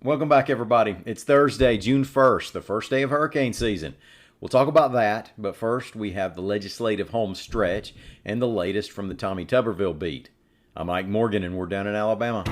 Welcome back, everybody. It's Thursday, June 1st, the first day of hurricane season. We'll talk about that, but first we have the legislative home stretch and the latest from the Tommy Tuberville beat. I'm Mike Morgan, and we're down in Alabama.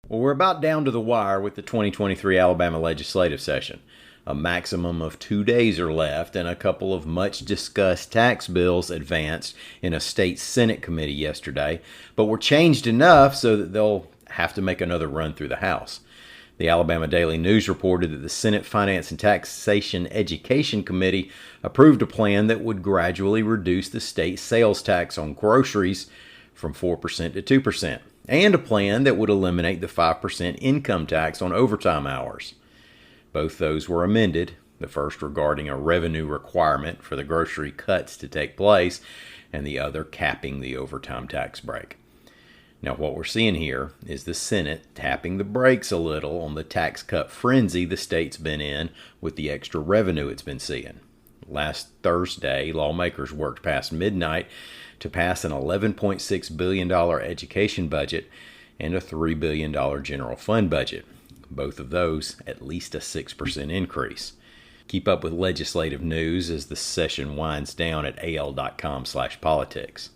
Well, we're about down to the wire with the 2023 Alabama legislative session. A maximum of 2 days are left, and a couple of much-discussed tax bills advanced in a state Senate committee yesterday, but were changed enough so that they'll have to make another run through the House. The Alabama Daily News reported that the Senate Finance and Taxation Education Committee approved a plan that would gradually reduce the state sales tax on groceries from 4% to 2%, and a plan that would eliminate the 5% income tax on overtime hours. Both those were amended, the first regarding a revenue requirement for the grocery cuts to take place, and the other capping the overtime tax break. Now, what we're seeing here is the Senate tapping the brakes a little on the tax cut frenzy the state's been in with the extra revenue it's been seeing. Last Thursday, lawmakers worked past midnight to pass an $11.6 billion education budget and a $3 billion general fund budget. Both of those at least a 6% increase. Keep up with legislative news as the session winds down at al.com/politics.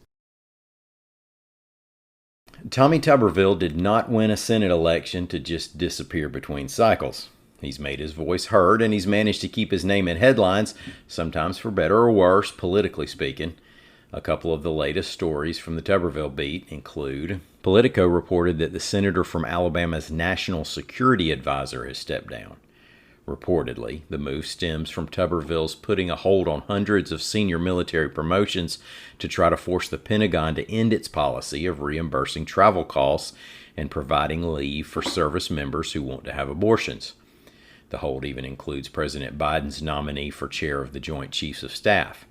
Tommy Tuberville did not win a Senate election to just disappear between cycles. He's made his voice heard, and he's managed to keep his name in headlines, sometimes for better or worse, politically speaking. A couple of the latest stories from the Tuberville beat include: Politico reported that the senator from Alabama's National Security Advisor has stepped down. Reportedly, the move stems from Tuberville's putting a hold on hundreds of senior military promotions to try to force the Pentagon to end its policy of reimbursing travel costs and providing leave for service members who want to have abortions. The hold even includes President Biden's nominee for chair of the Joint Chiefs of Staff.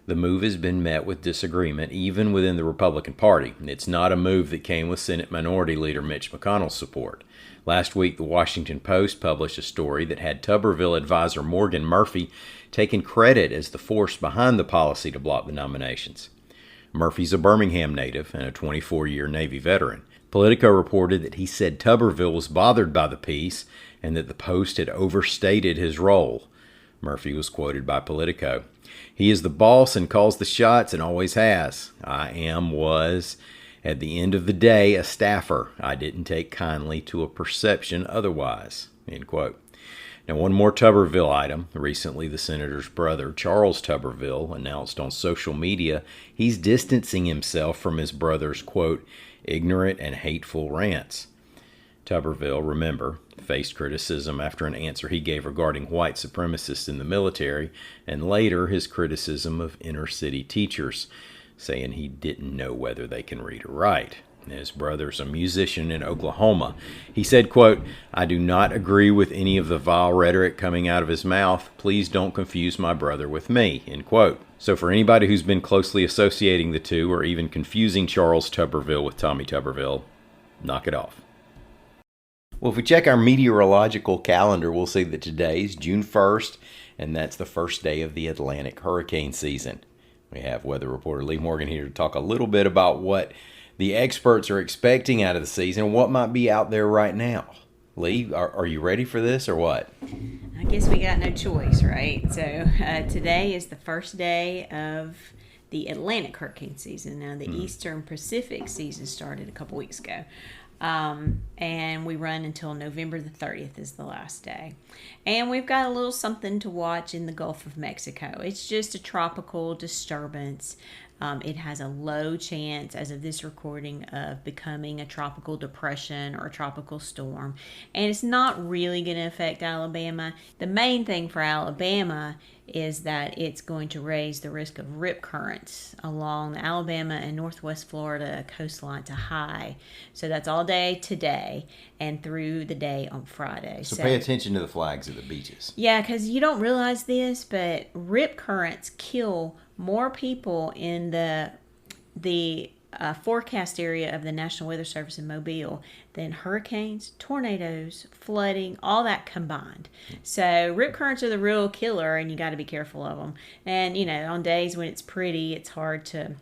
The move has been met with disagreement even within the Republican Party. It's not a move that came with Senate Minority Leader Mitch McConnell's support. Last week, the Washington Post published a story that had Tuberville advisor Morgan Murphy taking credit as the force behind the policy to block the nominations. Murphy's a Birmingham native and a 24-year Navy veteran. Politico reported that he said Tuberville was bothered by the piece and that the Post had overstated his role. Murphy was quoted by Politico: "He is the boss and calls the shots and always has. was, at the end of the day, a staffer. I didn't take kindly to a perception otherwise." End quote. Now, one more Tuberville item. Recently, the senator's brother, Charles Tuberville, announced on social media he's distancing himself from his brother's, quote, ignorant and hateful rants. Tuberville, remember, faced criticism after an answer he gave regarding white supremacists in the military, and later his criticism of inner-city teachers, saying he didn't know whether they can read or write. His brother's a musician in Oklahoma. He said, quote, "I do not agree with any of the vile rhetoric coming out of his mouth. Please don't confuse my brother with me," end quote. So for anybody who's been closely associating the two or even confusing Charles Tuberville with Tommy Tuberville, knock it off. Well, if we check our meteorological calendar, we'll see that today's June 1st, and that's the first day of the Atlantic hurricane season. We have weather reporter Lee Morgan here to talk a little bit about what the experts are expecting out of the season and what might be out there right now. Lee, are you ready for this or what? I guess we got no choice, right? So today is the first day of the Atlantic hurricane season. Now, the Eastern Pacific season started a couple weeks ago. And we run until November the 30th is the last day. And we've got a little something to watch in the Gulf of Mexico. It's just a tropical disturbance. It has a low chance, as of this recording, of becoming a tropical depression or a tropical storm. And it's not really going to affect Alabama. The main thing for Alabama is that it's going to raise the risk of rip currents along the Alabama and northwest Florida coastline to high. So that's all day today and through the day on Friday. So pay attention to the flags at the beaches. Yeah, because you don't realize this, but rip currents kill more people in the forecast area of the National Weather Service in Mobile than hurricanes, tornadoes, flooding, all that combined. So rip currents are the real killer, and you got to be careful of them. And, you know, on days when it's pretty, it's hard to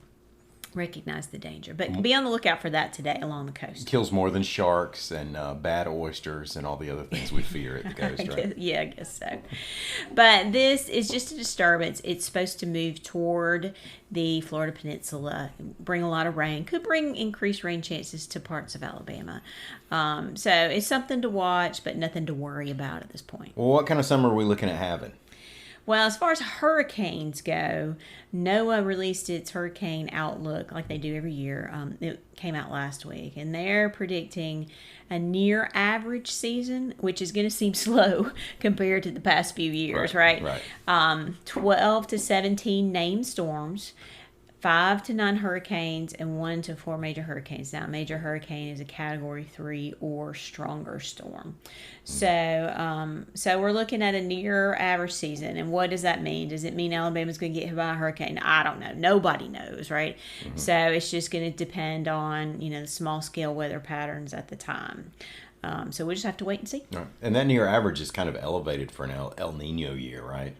recognize the danger. But be on the lookout for that today along the coast. Kills more than sharks and bad oysters and all the other things we fear at the coast, right? Yeah, I guess so. But this is just a disturbance. It's supposed to move toward the Florida Peninsula, bring a lot of rain, could bring increased rain chances to parts of Alabama. So it's something to watch, but nothing to worry about at this point. Well, what kind of summer are we looking at having? Well, as far as hurricanes go, NOAA released its hurricane outlook like they do every year. It came out last week, and they're predicting a near average season, which is going to seem slow compared to the past few years, right? 12 to 17 named storms, 5 to 9 hurricanes, and 1 to 4 major hurricanes. Now, a major hurricane is a Category 3 or stronger storm. So we're looking at a near average season. And what does that mean? Does it mean Alabama's going to get hit by a hurricane? I don't know. Nobody knows, right? Mm-hmm. So it's just going to depend on, the small scale weather patterns at the time. So we'll just have to wait and see. Right. And that near average is kind of elevated for an El Nino year, right?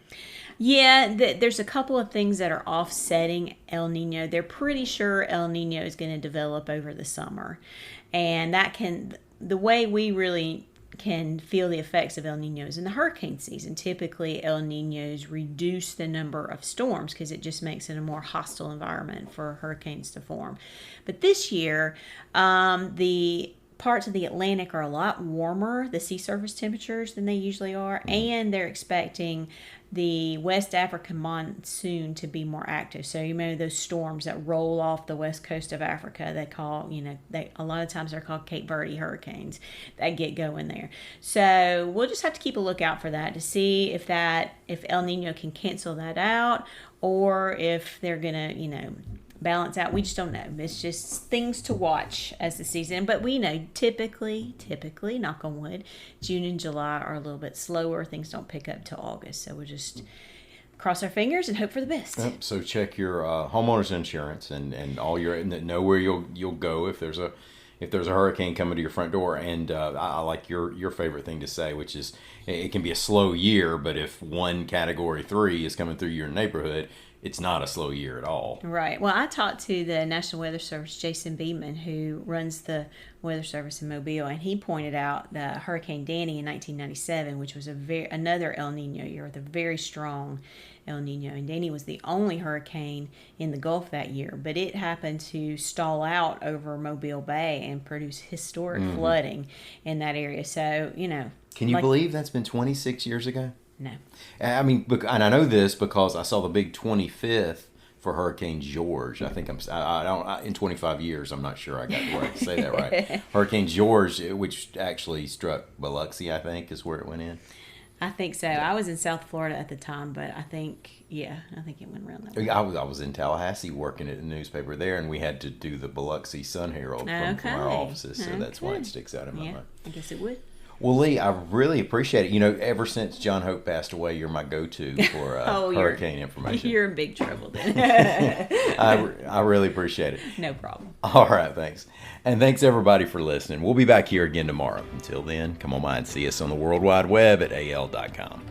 Yeah, there's a couple of things that are offsetting El Nino. They're pretty sure El Nino is going to develop over the summer. And the way we really can feel the effects of El Nino is in the hurricane season. Typically, El Ninos reduce the number of storms because it just makes it a more hostile environment for hurricanes to form. But this year, the parts of the Atlantic are a lot warmer, the sea surface temperatures, than they usually are, and they're expecting the West African monsoon to be more active. So you remember those storms that roll off the west coast of Africa, they call, a lot of times they're called Cape Verde hurricanes that get going there. So we'll just have to keep a lookout for that to see if El Nino can cancel that out, or if they're gonna, balance out. We just don't know. It's just things to watch as the season. But we know typically, knock on wood, June and July are a little bit slower. Things don't pick up till August. So we'll just cross our fingers and hope for the best. Yep. So check your homeowner's insurance and all know where you'll go if there's a hurricane coming to your front door. And I like your favorite thing to say, which is it can be a slow year, but if one Category 3 is coming through your neighborhood, it's not a slow year at all. Right. Well, I talked to the National Weather Service, Jason Beeman, who runs the Weather Service in Mobile, and he pointed out that Hurricane Danny in 1997, which was another El Nino year with a very strong El Nino. And Danny was the only hurricane in the Gulf that year, but it happened to stall out over Mobile Bay and produce historic flooding in that area. So, Can you believe that's been 26 years ago? No. I mean, and I know this because I saw the big 25th for Hurricane George. I think in 25 years, I'm not sure I got the right to say that right. Hurricane George, which actually struck Biloxi, I think, is where it went in. I think so. I was in South Florida at the time, but I think it went around that way. I was in Tallahassee working at the newspaper there, and we had to do the Biloxi Sun Herald from our offices, so that's why it sticks out in my mind. I guess it would. Well, Lee, I really appreciate it. Ever since John Hope passed away, you're my go-to for hurricane information. You're in big trouble then. I really appreciate it. No problem. All right, thanks. And thanks, everybody, for listening. We'll be back here again tomorrow. Until then, come on by and see us on the World Wide Web at al.com.